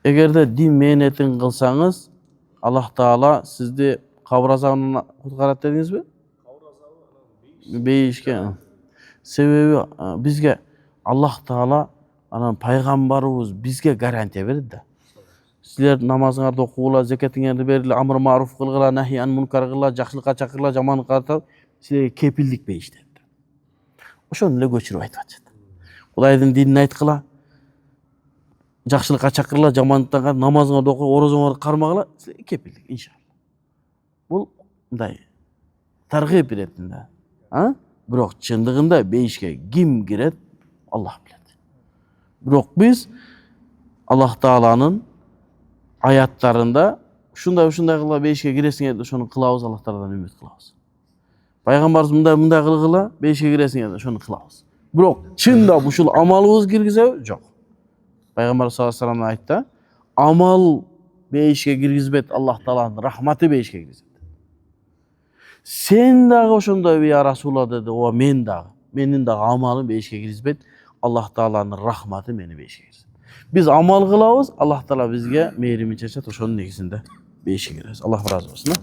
Эгерде дин мээнетин кылсаңыз, Аллах Таала сизди кабыр азабынан куткарат дедиңизби? Бейишке. Себеби бизге Аллах Таала анан пайгамбарыбыз бизге гарантия берди да. Силер намазыңарды окугула, закатыңарды бергиле, амр маруф кылгыла, нахи ан мункар кылгыла, жакшылыкка чакыргыла, жамандыкка картап, силерге кепилдик беришти. Ошону эле көчүрүп айтып атышат. Кудайдын динин айткыла, жакшылыкка чакыргыла, жамандыктан картап, намазыңарды окугула, орозоңарды кармагыла, силерге кепилдик иншалла. Бул мындай таргып беретин да. Бирок чындыгында бейишке ким кирет? Аллах билет. Бирок биз Аллах Тааланын аяттарында ушундай кылгыла бейишке киресиңер деп ошону кылабыз, Аллах Тааладан үмүт кылабыз. Пайгамбарыбыз мындай кылгыла бейишке киресиңер деп ошону кылабыз. Бирок чындап ушул амалыбыз киргизеби? Жок. Пайгамбар саллаллаху алейхи вассалам айтты, амал бейишке киргизбейт, Аллах Тааланын рахматы бейишке киргизет. Сен дагы ошондойбу я Расулалла деди, ооба мен дагы. Менин дагы амалым бейишке киргизбейт, Аллах Тааланын рахматы мени бейишке киргизет. Biz amal kılabız, Allah Teala bizge mehrimini çeşet, ошонун негизинде бейишке киребиз. Аллах разы болсун.